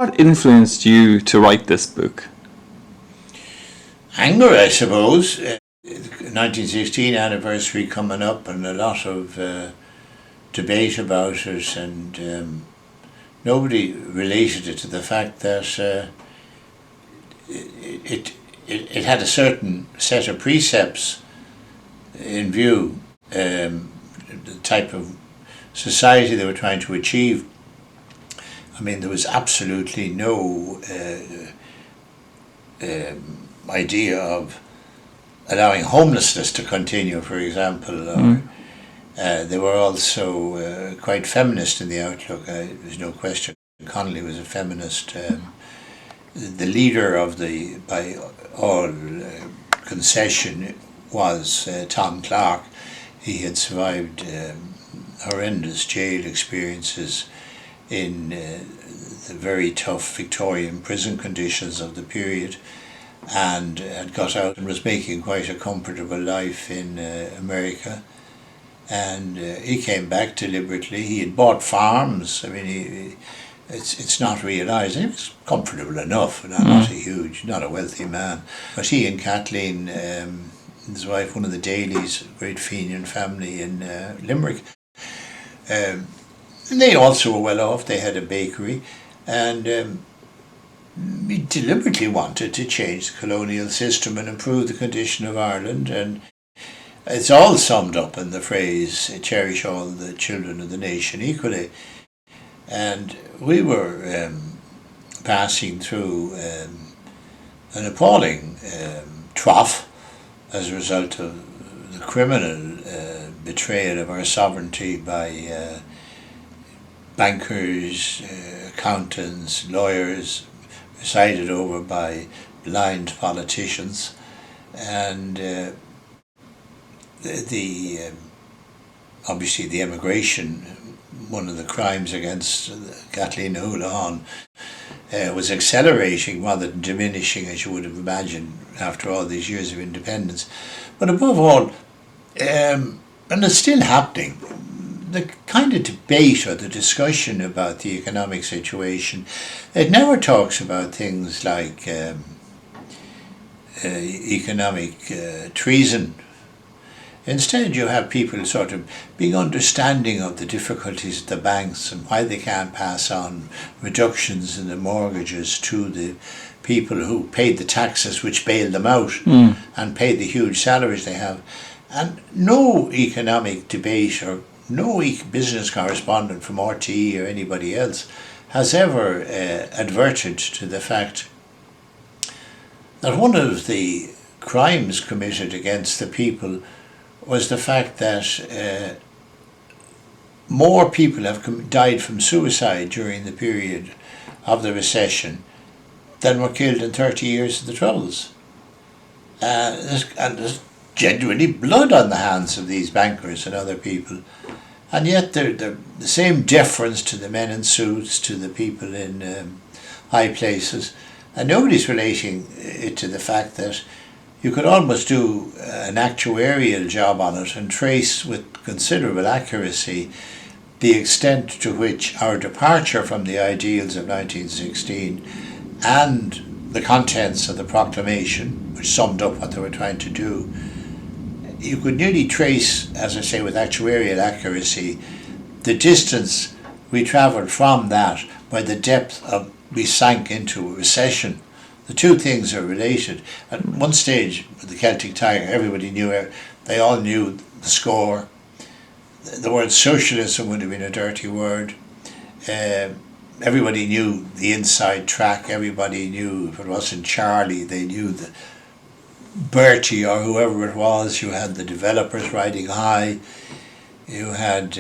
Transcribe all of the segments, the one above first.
What influenced you to write this book? Anger, I suppose. 1916 anniversary coming up, and a lot of debate about it, and nobody related it to the fact that it had a certain set of precepts in view, the type of society they were trying to achieve. I mean, there was absolutely no idea of allowing homelessness to continue, for example. Or, they were also quite feminist in the outlook. There's no question. Connolly was a feminist. The leader of the, by all concession, was Tom Clark. He had survived horrendous jail experiences in the very tough Victorian prison conditions of the period, and had got out and was making quite a comfortable life in America. And he came back deliberately. He had bought farms. I mean, it's not realised. He was comfortable enough, not a huge, not a wealthy man. But he and Kathleen, his wife, one of the Dailies, great Fenian family in Limerick, and they also were well off. They had a bakery, and we deliberately wanted to change the colonial system and improve the condition of Ireland. And it's all summed up in the phrase, cherish all the children of the nation equally. And we were passing through an appalling trough as a result of the criminal betrayal of our sovereignty by bankers, accountants, lawyers, presided over by blind politicians. And obviously the emigration, one of the crimes against Kathleen Houlihan, was accelerating rather than diminishing, as you would have imagined after all these years of independence. But above all, and it's still happening, the kind of debate or the discussion about the economic situation, it never talks about things like economic treason. Instead, you have people sort of being understanding of the difficulties of the banks and why they can't pass on reductions in the mortgages to the people who paid the taxes which bailed them out and paid the huge salaries they have. And no economic debate or no business correspondent from RTE or anybody else has ever adverted to the fact that one of the crimes committed against the people was the fact that more people have died from suicide during the period of the recession than were killed in 30 years of the Troubles. And there's genuinely blood on the hands of these bankers and other people. And yet they're the same deference to the men in suits, to the people in high places. And nobody's relating it to the fact that you could almost do an actuarial job on it and trace with considerable accuracy the extent to which our departure from the ideals of 1916 and the contents of the proclamation, which summed up what they were trying to do, you could nearly trace, as I say, with actuarial accuracy, the distance we travelled from that by the depth of we sank into a recession. The two things are related. At one stage, with the Celtic Tiger, everybody knew, they all knew the score. The word socialism would have been a dirty word. Everybody knew the inside track. Everybody knew, if it wasn't Charlie, they knew the Bertie or whoever it was. You had the developers riding high. You had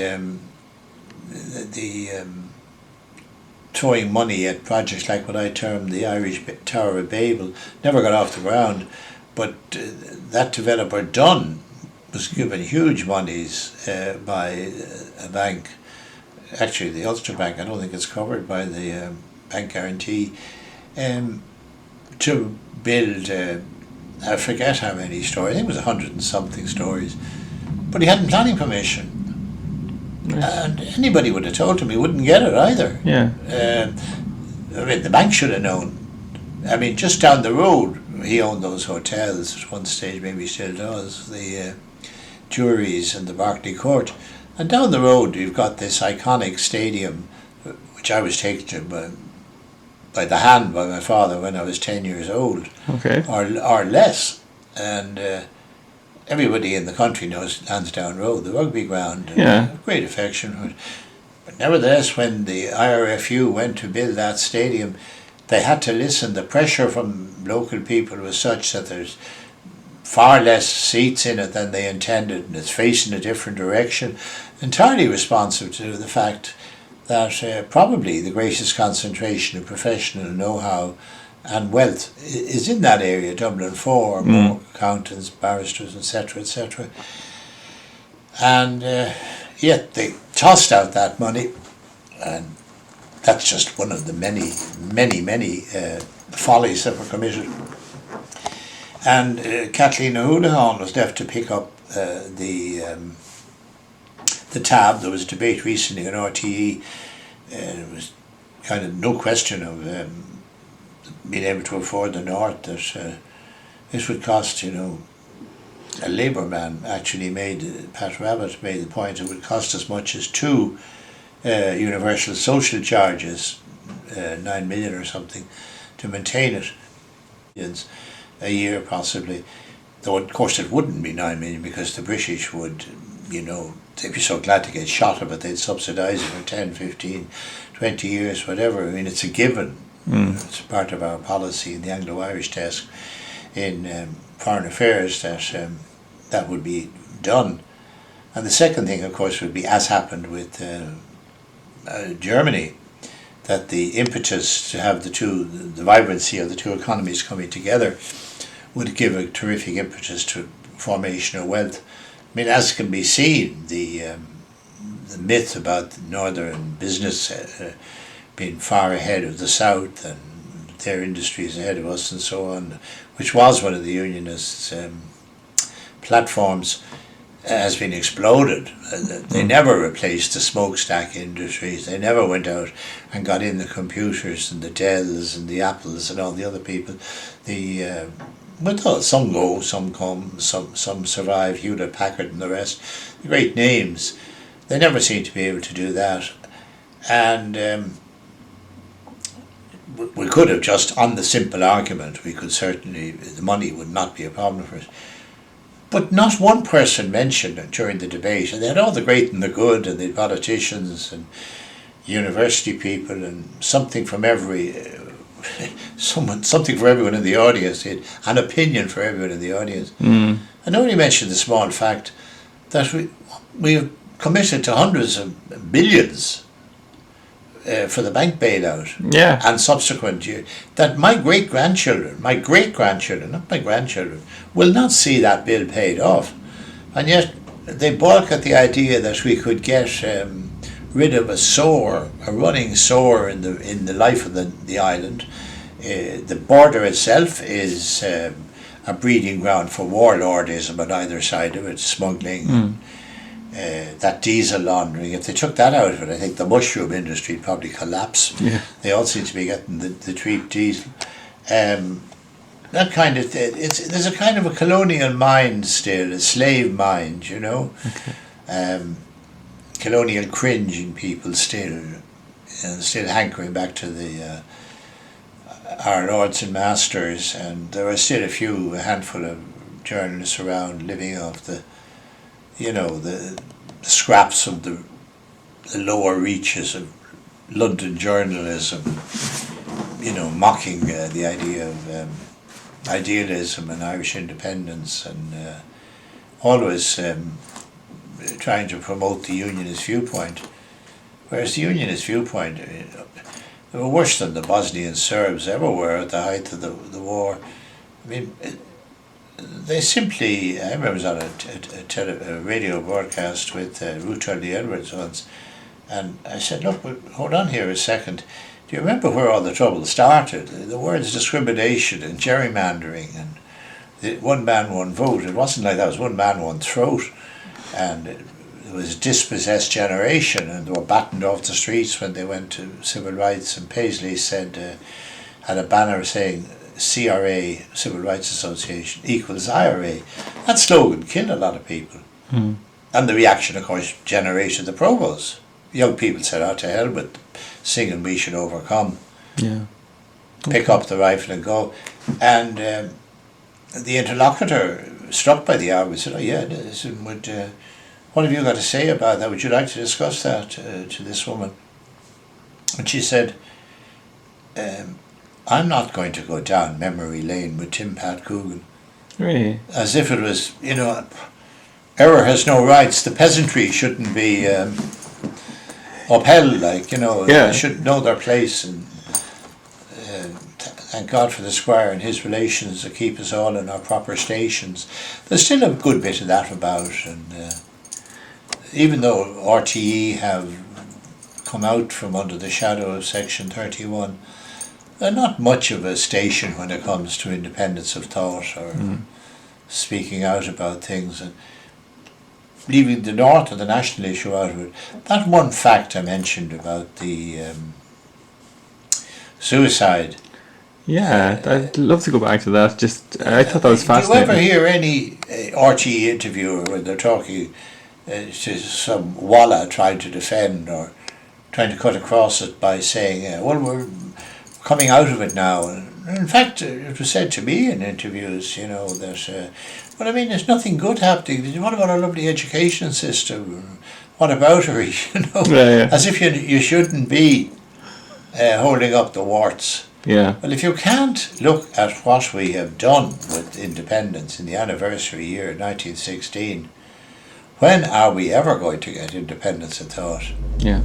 throwing money at projects like what I termed the Irish Tower of Babel. Never got off the ground, but that developer Dunn was given huge monies by a bank, actually the Ulster Bank, I don't think it's covered by the bank guarantee, to build, I forget how many stories, I think it was 100 and something stories, but he hadn't planning permission. And anybody would have told him he wouldn't get it either. Yeah. I mean, the bank should have known. I mean, just down the road, he owned those hotels at one stage, maybe he still does, the Juries and the Berkeley Court. And down the road, you've got this iconic stadium, which I was taken to by the hand by my father when I was 10 years old, Okay. or less. And everybody in the country knows Lansdowne Road, the rugby ground. Yeah. Great affection for it. But nevertheless, when the IRFU went to build that stadium, they had to listen. The pressure from local people was such that there's far less seats in it than they intended, and it's facing a different direction, entirely responsive to the fact that probably the greatest concentration of professional know-how and wealth is in that area, Dublin 4, more accountants, barristers, etc., etc. And yet they tossed out that money, and that's just one of the many, many, many follies that were committed. And Kathleen O'Houlihan was left to pick up the tab. There was a debate recently on RTE. It was kind of no question of being able to afford the North, that this would cost, a Labour man actually Pat Rabbit made the point, it would cost as much as two universal social charges, 9 million or something, to maintain it. A year possibly, though of course it wouldn't be 9 million, because the British would, they'd be so glad to get shot of it, they'd subsidise it for 10, 15, 20 years, whatever. I mean, it's a given. It's part of our policy in the Anglo-Irish desk in foreign affairs that that would be done. And the second thing, of course, would be, as happened with Germany, that the impetus to have the vibrancy of the two economies coming together would give a terrific impetus to formation of wealth. I mean, as can be seen, the myth about the northern business being far ahead of the south and their industries ahead of us and so on, which was one of the unionists' platforms, has been exploded. They never replaced the smokestack industries. They never went out and got in the computers and the Dells and the Apples and all the other people. But some go, some come, some survive, Hewlett Packard and the rest, the great names. They never seem to be able to do that. And we could have just, on the simple argument, we could certainly, the money would not be a problem for us. But not one person mentioned it during the debate. And they had all the great and the good, and the politicians and university people, and something from something for everyone in the audience. They had an opinion for everyone in the audience. And nobody mentioned the small fact that we have committed to hundreds of billions for the bank bailout, and subsequent year, that my great-grandchildren, not my grandchildren, will not see that bill paid off. And yet they balk at the idea that we could get rid of a running sore in the life of the island. The border itself is a breeding ground for warlordism on either side of it, smuggling, that diesel laundering. If they took that out of it, I think the mushroom industry would probably collapse. They all seem to be getting the cheap diesel. That kind of there's a kind of a colonial mind still, a slave mind, colonial cringe in people still, and still hankering back to our lords and masters. And there are still a handful of journalists around living off the scraps of the lower reaches of London journalism, mocking the idea of idealism and Irish independence, and always trying to promote the unionist viewpoint. Whereas the unionist viewpoint, they were worse than the Bosnian Serbs ever were at the height of the war. I mean, they simply, I remember I was on a radio broadcast with Ruth Tully Edwards once, and I said, look, hold on here a second. Do you remember where all the trouble started? The words discrimination and gerrymandering and one man, one vote. It wasn't like that was one man, one throat. And there was a dispossessed generation, and they were battened off the streets when they went to civil rights. And Paisley said, had a banner saying CRA, Civil Rights Association, equals IRA. That slogan killed a lot of people. Mm. And the reaction, of course, generated the Provos. Young people said, "Oh, to hell with singing We Should Overcome." Yeah. Pick up the rifle and go. And the interlocutor, struck by the argument, said, "Oh yeah, what have you got to say about that? Would you like to discuss that to this woman?" And she said, "I'm not going to go down memory lane with Tim Pat Coogan." Really? As if it was, error has no rights. The peasantry shouldn't be upheld, Yeah. They should know their place. And thank God for the Squire and his relations that keep us all in our proper stations. There's still a good bit of that about, and even though RTE have come out from under the shadow of Section 31, they're not much of a station when it comes to independence of thought or speaking out about things. And leaving the North and the national issue out of it, that one fact I mentioned about the suicide. Yeah, I'd love to go back to that. I thought that was fascinating. Do you ever hear any RTE interviewer when they're talking to some walla trying to defend or trying to cut across it by saying, well, we're coming out of it now? And in fact, it was said to me in interviews, that, well, I mean, there's nothing good happening. What about our lovely education system? What about her? Yeah. As if you shouldn't be holding up the warts. Yeah. Well, if you can't look at what we have done with independence in the anniversary year 1916, when are we ever going to get independence of thought? Yeah.